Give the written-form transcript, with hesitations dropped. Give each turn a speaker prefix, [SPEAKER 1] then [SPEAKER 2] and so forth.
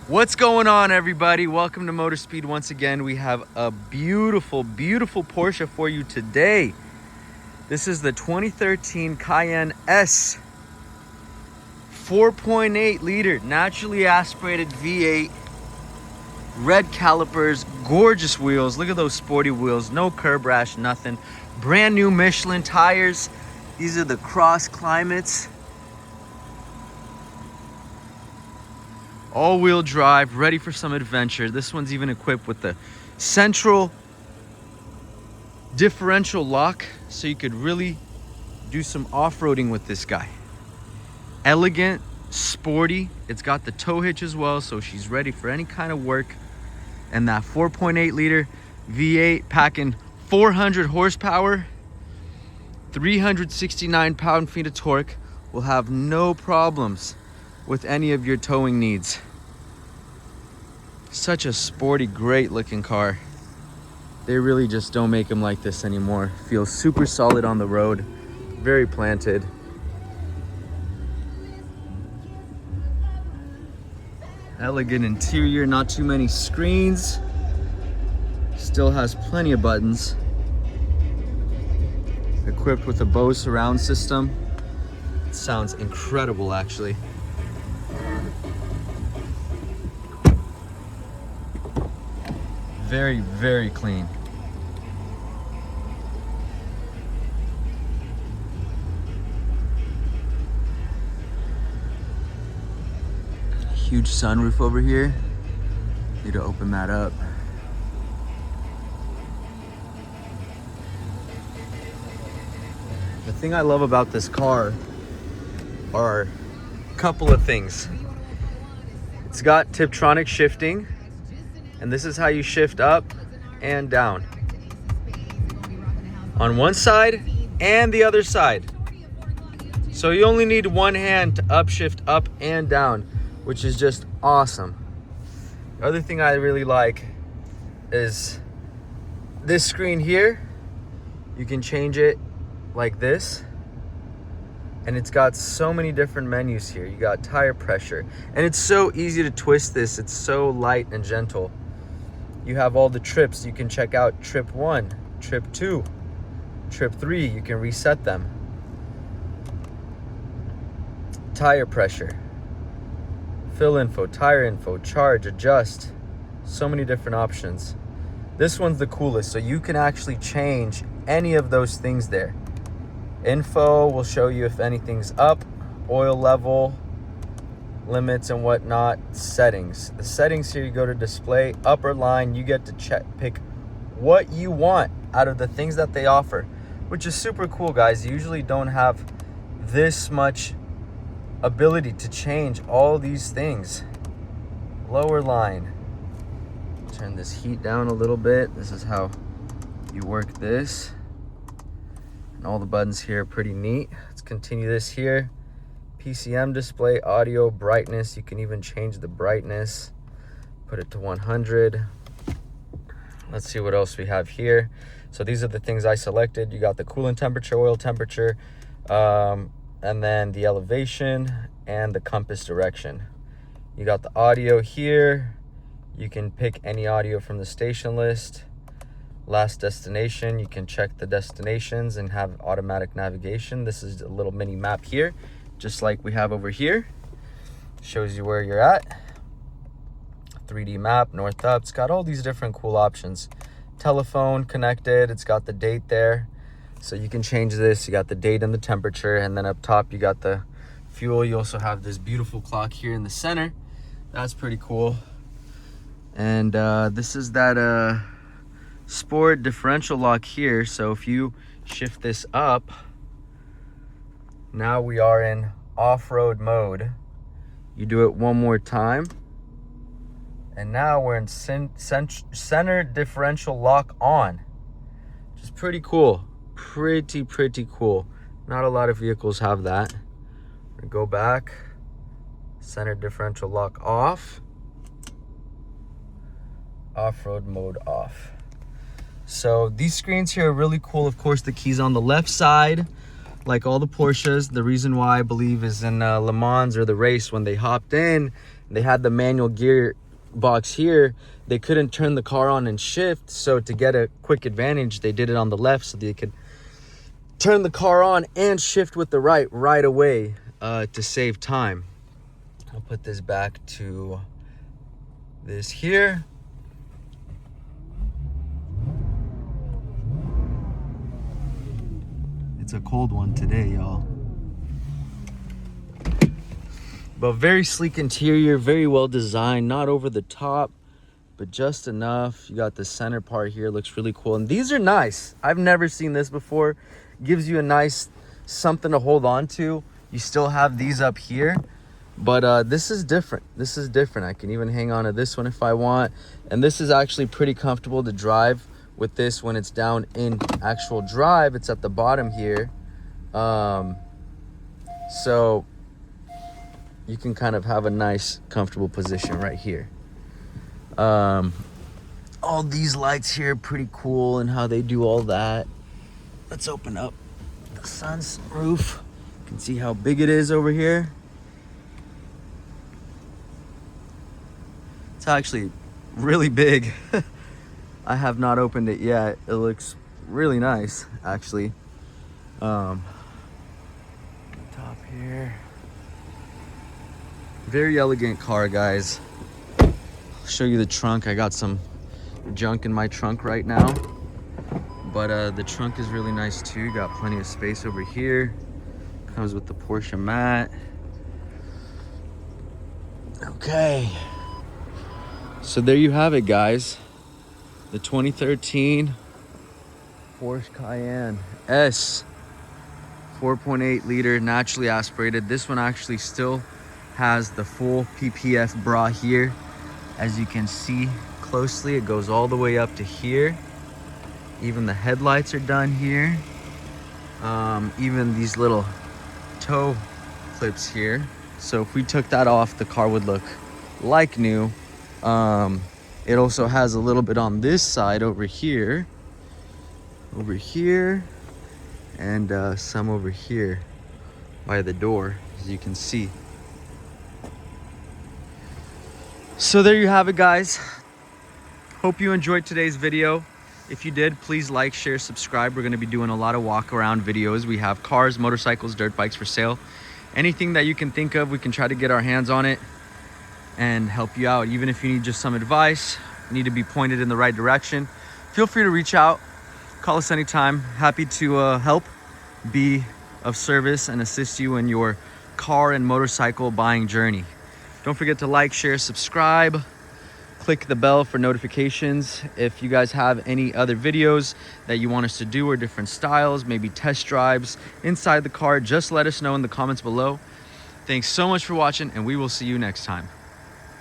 [SPEAKER 1] What's going on, everybody? Welcome to Motor-Speed once again. We have a beautiful, beautiful Porsche for you today. This is the 2013 Cayenne S. 4.8 liter naturally aspirated V8. Red calipers, gorgeous wheels. Look at those sporty wheels. No curb rash, nothing. Brand new Michelin tires. These are the CrossClimates. All-wheel drive, ready for some adventure. This one's even equipped with the central differential lock, so you could really do some off-roading with this guy. Elegant, sporty. It's got the tow hitch as well, so she's ready for any kind of work. And that 4.8 liter V8 packing 400 horsepower, 369 pound-feet of torque will have no problems with any of your towing needs. Such a sporty, great looking car. They really just don't make them like this anymore. Feels super solid on the road, very planted. Elegant interior, not too many screens. Still has plenty of buttons. Equipped with a Bose surround system. It sounds incredible, actually. Very, very clean. Huge sunroof over here. Need to open that up. The thing I love about this car are a couple of things. It's got Tiptronic shifting, and this is how you shift up and down on one side and the other side. So you only need one hand to upshift up and down, which is just awesome. The other thing I really like is this screen here. You can change it like this, and it's got so many different menus here. You got tire pressure, and it's so easy to twist this. It's so light and gentle. You have all the trips. You can check out trip 1, trip 2, trip 3. You can reset them. Tire pressure, fill info, tire info, charge, adjust. So many different options. This one's the coolest, so you can actually change any of those things there. Info will show you if anything's up, oil level, limits and whatnot. Settings. The settings here, you go to display, upper line, you get to pick what you want out of the things that they offer, which is super cool, guys. You usually don't have this much ability to change all these things. Lower line. Turn this heat down a little bit. This is how you work this. And all the buttons here are pretty neat. Let's continue this here. PCM display, audio, brightness. You can even change the brightness. Put it to 100. Let's see what else we have here. So these are the things I selected. You got the coolant temperature, oil temperature, and then the elevation and the compass direction. You got the audio here. You can pick any audio from the station list. Last destination, you can check the destinations and have automatic navigation. This is a little mini map here, just like we have over here. Shows you where you're at. 3D map, north up. It's got all these different cool options. Telephone connected. It's got the date there, so you can change this. You got the date and the temperature, and then up top you got the fuel. You also have this beautiful clock here in the center. That's pretty cool. And this is that sport differential lock here. So if you shift this up, now we are in off-road mode. You do it one more time, and now we're in center differential lock on, which is pretty cool. Pretty cool. Not a lot of vehicles have that. We're gonna go back, center differential lock off, off-road mode off. So these screens here are really cool. Of course, the keys on the left side, like all the Porsches. The reason why I believe is in Le Mans or the race, when they hopped in, They had the manual gear box here. They couldn't turn the car on and shift, so to get a quick advantage, they did it on the left so they could turn the car on and shift with the right away to save time. I'll put this back to this here. It's a cold one today, y'all. But very sleek interior, very well designed, not over the top, but just enough. You got the center part here, looks really cool. And these are nice. I've never seen this before. Gives you a nice something to hold on to. You still have these up here, but this is different. This is different. I can even hang on to this one if I want. And this is actually pretty comfortable to drive with this when it's down in actual drive. It's at the bottom here. So you can kind of have a nice comfortable position right here. All these lights here, pretty cool, and how they do all that. Let's open up the sun's roof. You can see how big it is over here. It's actually really big. I have not opened it yet. It looks really nice, actually. Top here. Very elegant car, guys. I'll show you the trunk. I got some junk in my trunk right now, but the trunk is really nice too. You got plenty of space over here. Comes with the Porsche mat. Okay, so there you have it, guys. The 2013 Porsche Cayenne S, 4.8 liter, naturally aspirated. This one actually still has the full PPF bra here. As you can see closely, it goes all the way up to here. Even the headlights are done here. Even these little toe clips here. So if we took that off, the car would look like new. It also has a little bit on this side over here, and some over here by the door, as you can see. So there you have it, guys. Hope you enjoyed today's video. If you did, please like, share, subscribe. We're going to be doing a lot of walk around videos. We have cars, motorcycles, dirt bikes for sale. Anything that you can think of, we can try to get our hands on it and help you out. Even if you need just some advice, need to be pointed in the right direction, feel free to reach out. Call us anytime. Happy to help, be of service, and assist you in your car and motorcycle buying journey. Don't forget to like, share, subscribe. Click the bell for notifications. If you guys have any other videos that you want us to do, or different styles, maybe test drives inside the car, just let us know in the comments below. Thanks so much for watching, and we will see you next time.